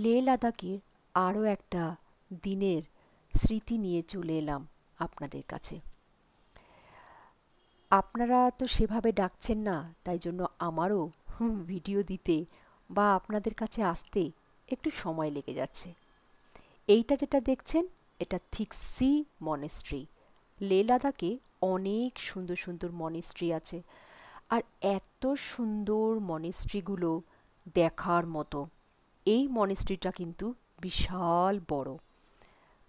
লে লাদাখের আরও একটা দিনের স্মৃতি নিয়ে চলে এলাম আপনাদের কাছে। আপনারা তো সেভাবে ডাকছেন না, তাই জন্য আমারও ভিডিও দিতে বা আপনাদের কাছে আসতে একটু সময় লেগে যাচ্ছে। এইটা যেটা দেখছেন, এটা থিক্সি মনেস্ট্রি। লে লাদাখে অনেক সুন্দর সুন্দর মনেস্ট্রি আছে, আর এত সুন্দর মনেস্ট্রিগুলো দেখার মতো। এই মনেস্ট্রিটা কিন্তু বিশাল বড়।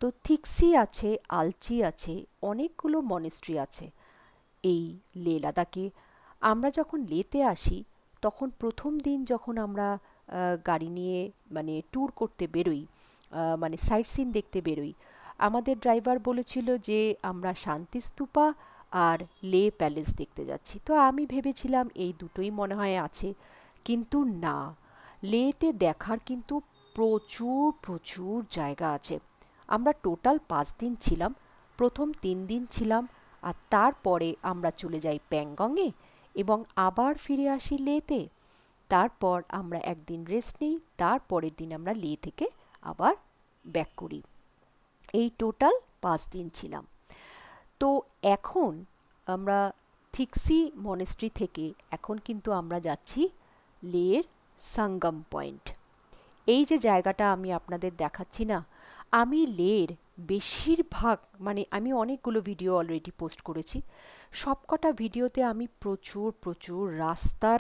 তো থিক্সি আছে, আলচি আছে, অনেকগুলো মনেস্ট্রি আছে এই লে লাদাখে। আমরা যখন লেতে আসি তখন প্রথম দিন যখন আমরা গাড়ি নিয়ে মানে ট্যুর করতে বেরোই, মানে সাইট সিন দেখতে বেরোই, আমাদের ড্রাইভার বলেছিল যে আমরা শান্তিস্তূপা আর লে প্যালেস দেখতে যাচ্ছি। তো আমি ভেবেছিলাম এই দুটোই মনে হয় আছে, কিন্তু না, লেতে দেখার কিন্তু প্রচুর প্রচুর জায়গা আছে। আমরা টোটাল 5 দিন ছিলাম। প্রথম 3 দিন ছিলাম, আর তারপরে আমরা চলে যাই প্যাংগংয়ে এবং আবার ফিরে আসি লেতে। তারপর আমরা একদিন রেস্ট নিই, তারপরের দিন আমরা লে থেকে আবার ব্যাক করি। এই টোটাল 5 দিন ছিলাম। তো এখন আমরা থিক্সি মনেস্ট্রি থেকে এখন কিন্তু আমরা যাচ্ছি লের সঙ্গম পয়েন্ট। এই যে জায়গাটা আমি আপনাদের দেখাচ্ছি না, আমি লের বেশিরভাগ মানে আমি অনেকগুলো ভিডিও অলরেডি পোস্ট করেছি। সবকটা ভিডিওতে আমি প্রচুর প্রচুর রাস্তার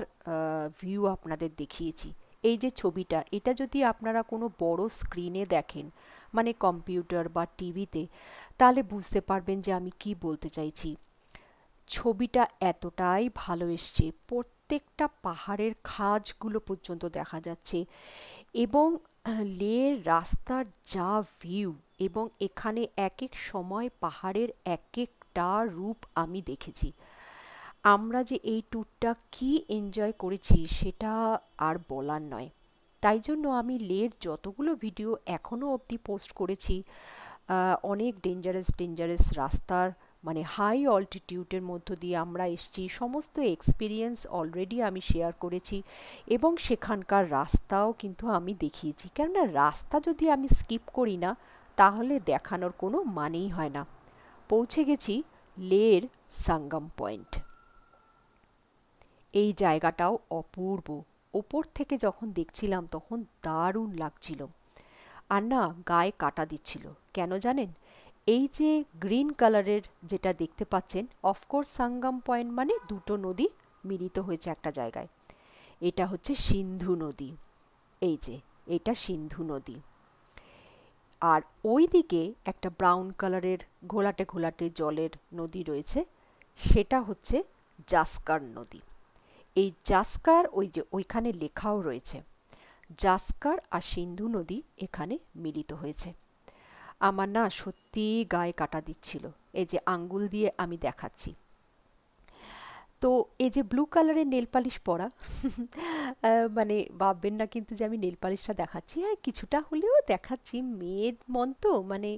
ভিউ আপনাদের দেখিয়েছি। এই যে ছবিটা, এটা যদি আপনারা কোনো বড় স্ক্রিনে দেখেন, মানে কম্পিউটার বা টিভিতে, তাহলে বুঝতে পারবেন যে আমি কি বলতে চাইছি। ছবিটা এতটাই ভালো এসছে, প্রত্যেকটা পাহাড়ের খাঁজগুলো পর্যন্ত দেখা যাচ্ছে, এবং লের রাস্তার যা ভিউ, এবং এখানে এক এক সময় পাহাড়ের এক একটা রূপ আমি দেখেছি। আমরা যে এই ট্যুরটা কি এনজয় করেছি সেটা আর বলার নয়। তাই জন্য আমি লের যতগুলো ভিডিও এখনও অবধি পোস্ট করেছি, অনেক ডেঞ্জারাস ডেঞ্জারাস রাস্তার মানে হাই অল্টিটিউডের মধ্য দিয়ে আমরা এসেছি, সমস্ত এক্সপিরিয়েন্স অলরেডি আমি শেয়ার করেছি, এবং সেখানকার রাস্তাও কিন্তু আমি দেখিয়েছি। কেননা রাস্তা যদি আমি স্কিপ করি না, তাহলে দেখানোর কোনো মানেই হয় না। পৌঁছে গেছি লের সঙ্গম পয়েন্ট। এই জায়গাটাও অপূর্ব। ওপর থেকে যখন দেখছিলাম তখন দারুণ লাগছিল, আর না গায়ে কাটা দিচ্ছিল। কেন জানেন? এই যে গ্রিন কালারের যেটা দেখতে পাচ্ছেন, অফকোর্স সঙ্গম পয়েন্ট মানে দুটো নদী মিলিত হয়েছে একটা জায়গায়। এটা হচ্ছে সিন্ধু নদী। এই যে এটা সিন্ধু নদী। আর ওই দিকে একটা ব্রাউন কালারের ঘোলাটে ঘোলাটে জলের নদী রয়েছে, সেটা হচ্ছে জাস্কার নদী। এই জাস্কার ওই যে ওইখানে লেখাও রয়েছে, জাস্কার আর সিন্ধু নদী এখানে মিলিত হয়েছে। আমার না সত্যি গায়ে কাটা দিচ্ছিল। এই যে আঙ্গুল দিয়ে আমি দেখাচ্ছি। তো এই যে ব্লু কালারের নেল পালিশ পরা, মানে ভাববেন না কিন্তু যে আমি নেল পালিশটা দেখাচ্ছি, হ্যাঁ কিছুটা হলেও দেখাচ্ছি। মেয়ের মন তো, মানে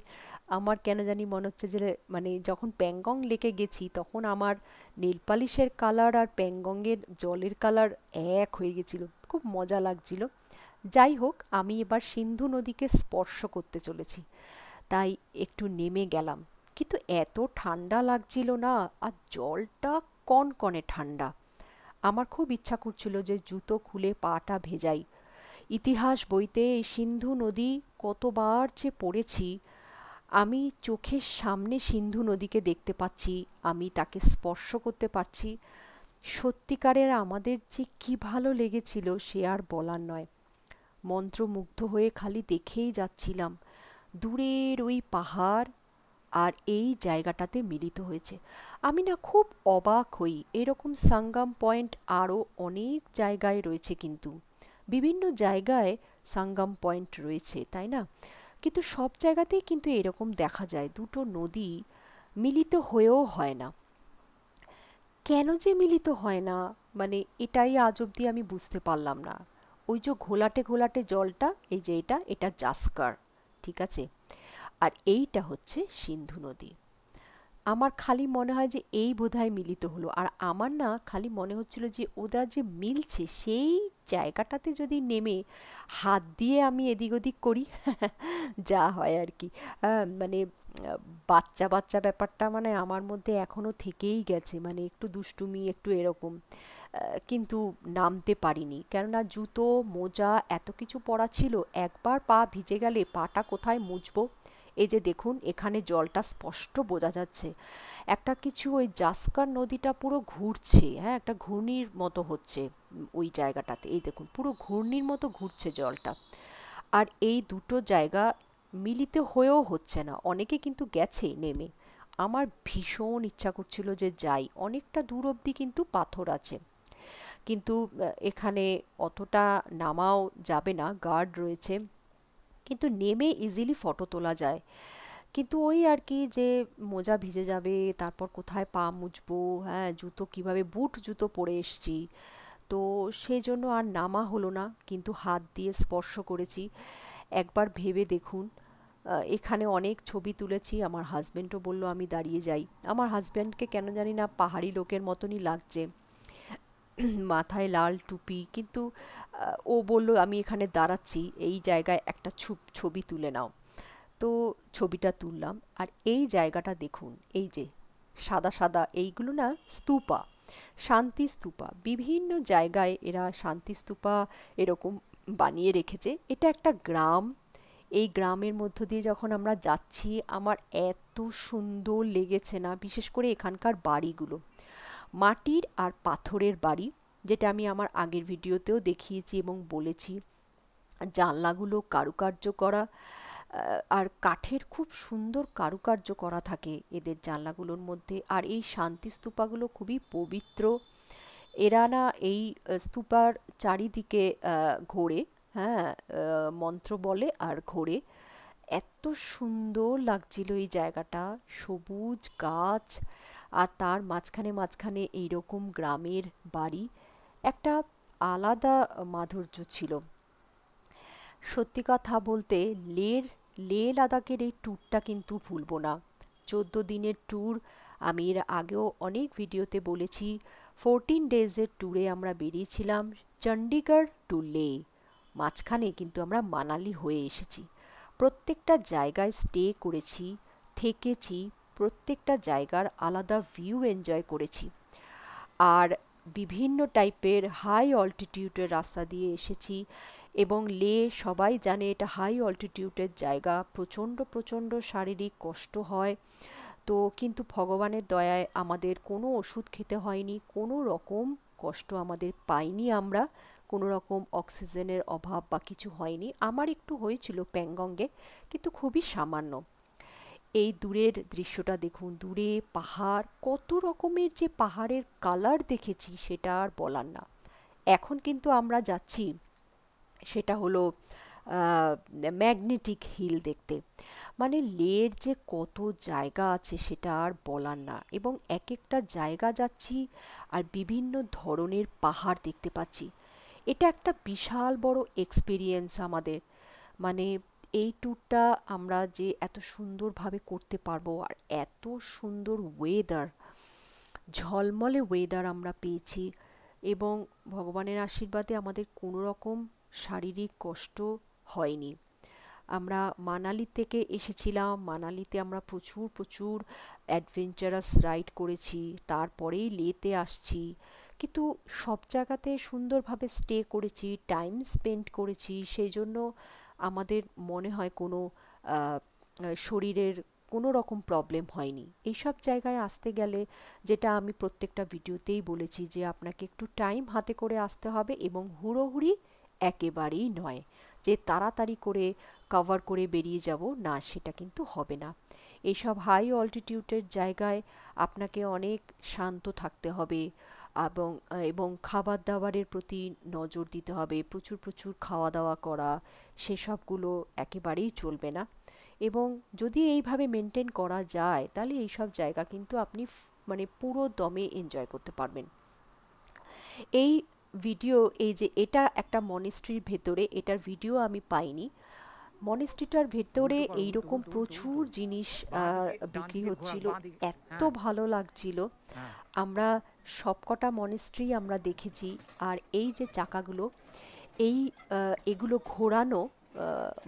আমার কেন জানি মনে হচ্ছে যে মানে যখন প্যাংগং লেকে গেছি তখন আমার নেল পালিশের কালার আর প্যাংগংয়ের জলের কালার এক হয়ে গেছিল, খুব মজা লাগছিল। যাই হোক, আমি এবার সিন্ধু নদীকে স্পর্শ করতে চলেছি, তাই একটু নেমে গেলাম। কিন্তু এত ঠান্ডা লাগছিল না, আর জলটা কনকনে ঠান্ডা। আমার খুব ইচ্ছা করছিল যে জুতো খুলে পাটা ভেজাই। ইতিহাস বইতে এই সিন্ধু নদী কতবার যে পড়েছি, আমি চোখের সামনে সিন্ধু নদীকে দেখতে পাচ্ছি, আমি তাকে স্পর্শ করতে পারছি। সত্যিকারের আমাদের যে কি ভালো লেগেছিল সে আর বলার নয়। মন্ত্রমুগ্ধ হয়ে খালি দেখেই যাচ্ছিলাম দূরের ওই পাহাড় আর এই জায়গাটাতে মিলিত হয়েছে। আমি না খুব অবাক হই, এরকম সঙ্গম পয়েন্ট আরও অনেক জায়গায় রয়েছে, কিন্তু বিভিন্ন জায়গায় সঙ্গম পয়েন্ট রয়েছে, তাই না? কিন্তু সব জায়গাতেই কিন্তু এরকম দেখা যায় দুটো নদী মিলিত হয়েও হয় না। কেন যে মিলিত হয় না, মানে এটাই আজ অবধি আমি বুঝতে পারলাম না। ওই যে ঘোলাটে ঘোলাটে জলটা, এই যে এটা এটা জাস্কার, ঠিক আছে, আর এইটা হচ্ছে সিন্ধু নদী। আমার খালি মনে হয় যে এই বোধহয় মিলিত হলো, আর আমার না খালি মনে হচ্ছিল যে ওরা যে মিলছে সেই জায়গাটাতে যদি নেমে হাত দিয়ে আমি এদিক ওদিক করি যা হয় আর কি, মানে বাচ্চা বাচ্চা ব্যাপারটা মানে আমার মধ্যে এখনও থেকেই গেছে, মানে একটু দুষ্টুমি একটু এরকম। কিন্তু নামতে পারিনি, কেননা জুতো মোজা এত কিছু পরা ছিল, একবার পা ভিজে গেলে পাটা কোথায় মুছবো। এই যে দেখুন এখানে জলটা স্পষ্ট বোঝা যাচ্ছে, একটা কিছু ওই জাস্কার নদীটা পুরো ঘুরছে, হ্যাঁ একটা ঘূর্ণির মতো হচ্ছে ওই জায়গাটাতে, এই দেখুন পুরো ঘূর্ণির মতো ঘুরছে জলটা। আর এই দুটো জায়গা মিলিত হয়েও হচ্ছে না, অনেকে কিন্তু গেছে নেমে। আমার ভীষণ ইচ্ছা করছিল যে যাই, অনেকটা দূর অবধি কিন্তু পাথর আছে, কিন্তু এখানে অতটা নামাও যাবে না, গার্ড রয়েছে, কিন্তু নেমে ইজিলি ফটো তোলা যায়। কিন্তু ওই আর কি যে মোজা ভিজে যাবে, তারপর কোথায় পা মুছবো, হ্যাঁ জুতো কিভাবে, বুট জুতো পরে এসছি, তো সেই জন্য আর নামা হলো না, কিন্তু হাত দিয়ে স্পর্শ করেছি। একবার ভেবে দেখুন, এখানে অনেক ছবি তুলেছি, আমার হাজব্যান্ডও বলল আমি দাঁড়িয়ে যাই। আমার হাজব্যান্ডকে কেন জানি না পাহাড়ি লোকের মতনই লাগছে, মাথায় লাল টুপি, কিন্তু ও বলল আমি এখানে দাঁড়াচ্ছি, এই জায়গায় একটা ছবি তুলে নাও। তো ছবিটা তুললাম, আর এই জায়গাটা দেখুন, এই যে সাদা সাদা এইগুলো না স্তূপা, শান্তি স্তূপা, বিভিন্ন জায়গায় এরা শান্তি স্তূপা এরকম বানিয়ে রেখেছে। এটা একটা গ্রাম, এই গ্রামের মধ্য দিয়ে যখন আমরা যাচ্ছি আমার এত সুন্দর লেগেছে না, বিশেষ করে এখানকার বাড়িগুলো মাটির আর পাথরের বাড়ি, যেটা আমি আমার আগের ভিডিওতেও দেখিয়েছি এবং বলেছি। জানলাগুলো কারুকার্য করা, আর কাঠের খুব সুন্দর কারুকার্য করা থাকে এদের জানলাগুলোর মধ্যে। আর এই শান্তি স্তূপাগুলো খুবই পবিত্র, এরা না এই স্তূপার চারিদিকে ঘোরে, হ্যাঁ মন্ত্র বলে আর ঘোরে। এত সুন্দর লাগছিল এই জায়গাটা, সবুজ গাছ, আর তার মাঝখানে মাঝখানে এইরকম গ্রামের বাড়ি, একটা আলাদা মাধুর্য ছিল। সত্যি কথা বলতে লে লাদাখের এই ট্যুরটা কিন্তু ভুলবো না। 14 দিনের ট্যুর, আমি এর আগেও অনেক ভিডিওতে বলেছি। 14 ডেজের ট্যুরে আমরা বেরিয়েছিলাম চণ্ডীগড় টু লে, মাঝখানে কিন্তু আমরা মানালি হয়ে এসেছি। প্রত্যেকটা জায়গায় স্টে করেছি, থেকেছি, প্রত্যেকটা জায়গার আলাদা ভিউ এনজয় করেছি। আর বিভিন্ন টাইপের হাই অল্টিটিউডের রাস্তা দিয়ে এসেছি, এবং লে সবাই জানে এটা হাই অল্টিটিউডের জায়গা, প্রচণ্ড প্রচণ্ড শারীরিক কষ্ট হয়। তো কিন্তু ভগবানের দয়ায় আমাদের কোনো ওষুধ খেতে হয়নি, কোনো রকম কষ্ট আমাদের পাইনি আমরা, কোনো রকম অক্সিজেনের অভাব বা কিছু হয়নি। আমার একটু হয়েছিল প্যাংগঙ্গে, কিন্তু খুবই সামান্য। এই দূরের দৃশ্যটা দেখুন, দূরে পাহাড়, কত রকমের যে পাহাড়ের কালার দেখেছি সেটা আর বলার না। এখন কিন্তু আমরা যাচ্ছি, সেটা হলো ম্যাগনেটিক হিল দেখতে। মানে লের যে কত জায়গা আছে সেটা আর বলার না, এবং এক একটা জায়গা যাচ্ছি আর বিভিন্ন ধরনের পাহাড় দেখতে পাচ্ছি। এটা একটা বিশাল বড় এক্সপিরিয়েন্স আমাদের, মানে এই ট্যুরটা আমরা যে এত সুন্দরভাবে করতে পারবো, আর এত সুন্দর ওয়েদার, ঝলমলে ওয়েদার আমরা পেয়েছি, এবং ভগবানের আশীর্বাদে আমাদের কোনো রকম শারীরিক কষ্ট হয়নি। আমরা মানালি থেকে এসেছিলাম, মানালিতে আমরা প্রচুর প্রচুর অ্যাডভেঞ্চারাস রাইড করেছি, তারপরেই লেতে আসছি, কিন্তু সব জায়গাতে সুন্দরভাবে স্টে করেছি, টাইম স্পেন্ড করেছি, সেই জন্য আমাদের মনে হয় কোনো শরীরের কোনো রকম প্রবলেম হয়নি এইসব জায়গায় আসতে গেলে। যেটা আমি প্রত্যেকটা ভিডিওতেই বলেছি যে আপনাকে একটু টাইম হাতে করে আসতে হবে, এবং হুড়োহুড়ি একেবারেই নয় যে তাড়াতাড়ি করে কভার করে বেরিয়ে যাব, না সেটা কিন্তু হবে না। এইসব হাই অল্টিটিউডের জায়গায় আপনাকে অনেক শান্ত থাকতে হবে, এবং এবং খাবার দাবারের প্রতি নজর দিতে হবে, প্রচুর প্রচুর খাওয়া দাওয়া করা, সেসবগুলো একেবারেই চলবে না। এবং যদি এইভাবে মেনটেন করা যায় তাহলে এইসব জায়গা কিন্তু আপনি মানে পুরো দমে এনজয় করতে পারবেন। এই ভিডিও, এই যে এটা একটা মনেস্ট্রির ভেতরে, এটার ভিডিও আমি পাইনি, মনেস্ট্রিটার ভেতরে এইরকম প্রচুর জিনিস বিক্রি হচ্ছিল, এত ভালো লাগছিল। আমরা সবকটা মনেস্ট্রি আমরা দেখেছি। আর এই যে চাকাগুলো, এই এগুলো ঘোরানো,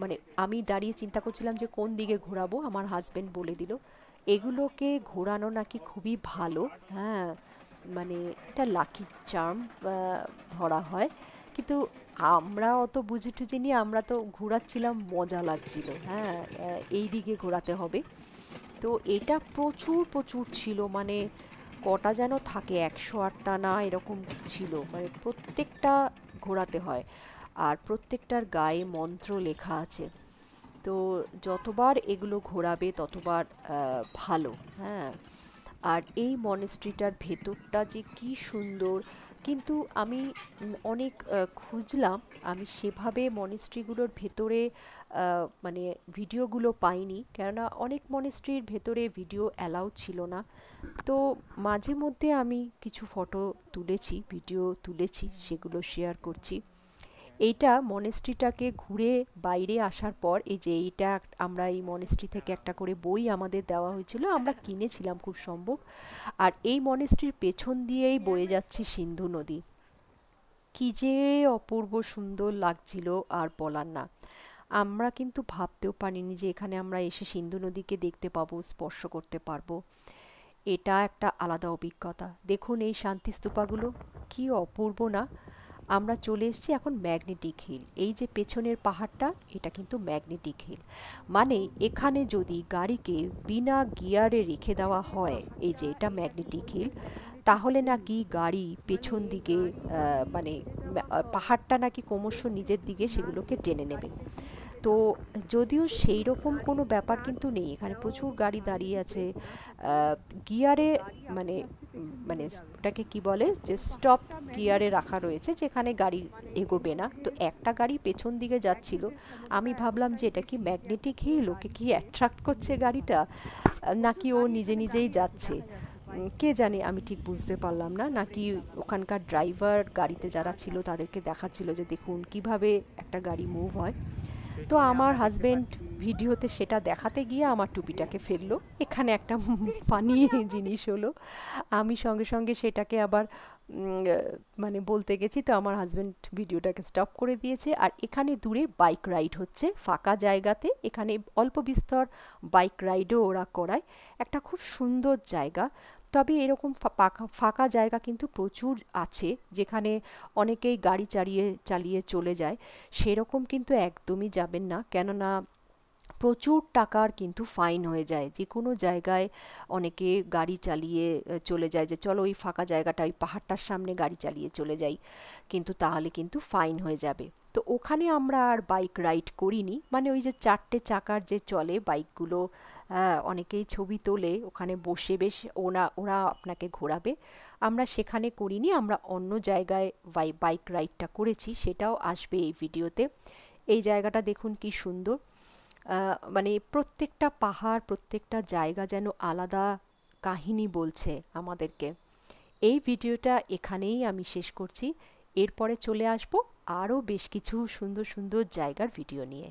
মানে আমি দাঁড়িয়ে চিন্তা করছিলাম যে কোন দিকে ঘোরাবো, আমার হাজবেন্ড বলে দিল এগুলোকে ঘোরানো নাকি খুবই ভালো। হ্যাঁ, মানে এটা লাকি চার্ম ধরা হয়। কিন্তু আমরা অত বুঝি টুঝি নিয়ে আমরা তো ঘোরাচ্ছিলাম, মজা লাগছিল। হ্যাঁ, এই দিকে ঘোরাতে হবে। তো এটা প্রচুর প্রচুর ছিল, মানে কটা যেন থাকে, 108টা না এরকম ছিল, মানে প্রত্যেকটা ঘোরাতে হয়। আর প্রত্যেকটার গায়ে মন্ত্র লেখা আছে। তো যতবার এগুলো ঘোরাবে ততবার ভালো। হ্যাঁ, আর এই মনেস্ট্রিটার ভেতরটা যে কি সুন্দর। কিন্তু আমি অনেক খুঁজলাম, আমি সেভাবে মনেস্ট্রিগুলোর ভেতরে মানে ভিডিওগুলো পাইনি, কেননা অনেক মনেস্ট্রির ভেতরে ভিডিও অ্যালাউ ছিল না। তো মাঝে মধ্যে আমি কিছু ফটো তুলেছি, ভিডিও তুলেছি, সেগুলো শেয়ার করছি। এইটা মনেস্ট্রিটাকে ঘুরে বাইরে আসার পর, এই যে এইটা আমরা এই মনেস্ট্রি থেকে একটা করে বই আমাদের দেওয়া হয়েছিল, আমরা কিনেছিলাম খুব সম্ভব। আর এই মনেস্ট্রির পেছন দিয়েই বয়ে যাচ্ছে সিন্ধু নদী। কি যে অপূর্ব সুন্দর লাগছিল আর বলার না। আমরা কিন্তু ভাবতেও পারিনি যে এখানে আমরা এসে সিন্ধু নদীকে দেখতে পাবো, স্পর্শ করতে পারবো। এটা একটা আলাদা অভিজ্ঞতা। দেখুন এই শান্তিস্তূপাগুলো, কি অপূর্ব না। আমরা চলে এসেছি এখন ম্যাগনেটিক হিল। এই যে পেছনের পাহাড়টা, এটা কিন্তু ম্যাগনেটিক হিল। মানে এখানে যদি গাড়িকে বিনা গিয়ারে রেখে দেওয়া হয়, এই যে এটা ম্যাগনেটিক হিল, তাহলে নাকি গাড়ি পেছন দিকে মানে পাহাড়টা নাকি ক্রমশ নিজের দিকে সেগুলোকে টেনে নেবে। তো যদিও সেই রকম কোনো ব্যাপার কিন্তু নেই, এখানে প্রচুর গাড়ি দাঁড়িয়ে আছে গিয়ারে, মানে মানে ওটাকে কি বলে, যে স্টপ গিয়ারে রাখা রয়েছে, যেখানে গাড়ি এগোবে না। তো একটা গাড়ি পেছন দিকে যাচ্ছিল, আমি ভাবলাম যে এটা কি ম্যাগনেটিক হিল, ওকে কি অ্যাট্রাক্ট করছে গাড়িটা, নাকি ও নিজে নিজেই যাচ্ছে। কে জানে, আমি ঠিক বুঝতে পারলাম না। নাকি ওখানকার ড্রাইভার, গাড়িতে যারা ছিল তাদেরকে দেখাচ্ছিল যে দেখুন কিভাবে একটা গাড়ি মুভ হয়। তো আমার হাজবেন্ড ভিডিওতে সেটা দেখাতে গিয়ে আমার টুপিটাকে ফেললো। এখানে একটা ফানি জিনিস হলো। আমি সঙ্গে সঙ্গে সেটাকে আবার মানে বলতে গেছি, তো আমার হাজবেন্ড ভিডিওটাকে স্টপ করে দিয়েছে। আর এখানে দূরে বাইক রাইড হচ্ছে ফাঁকা জায়গাতে, এখানে অল্প বিস্তর বাইক রাইডও ওরা করায়। একটা খুব সুন্দর জায়গা। তবে এরকম ফাঁকা জায়গা কিন্তু প্রচুর আছে, যেখানে অনেকেই গাড়ি চালিয়ে চালিয়ে চলে যায়। সেরকম কিন্তু একদমই যাবেন না, কেননা প্রচুর টাকার কিন্তু ফাইন হয়ে যায় যে কোনো জায়গায়। অনেকে গাড়ি চালিয়ে চলে যায় যে চলো ওই ফাঁকা জায়গাটা, ওই পাহাড়টার সামনে গাড়ি চালিয়ে চলে যাই, কিন্তু তাহলে কিন্তু ফাইন হয়ে যাবে। তো ওখানে আমরা আর বাইক রাইড করিনি, মানে ওই যে 4টে চাকার যে চলে বাইকগুলো, অনেকেই ছবি তোলে ওখানে বসে, বেশ ওরা ওরা আপনাকে ঘোরাবে। আমরা সেখানে করিনি, আমরা অন্য জায়গায় বাইক রাইডটা করেছি, সেটাও আসবে এই ভিডিওতে। এই জায়গাটা দেখুন কি সুন্দর। মানে প্রত্যেকটা পাহাড়, প্রত্যেকটা জায়গা যেন আলাদা কাহিনী বলছে আমাদেরকে। এই ভিডিওটা এখানেই আমি শেষ করছি। এরপরে চলে আসবো আরও বেশ কিছু সুন্দর সুন্দর জায়গার ভিডিও নিয়ে।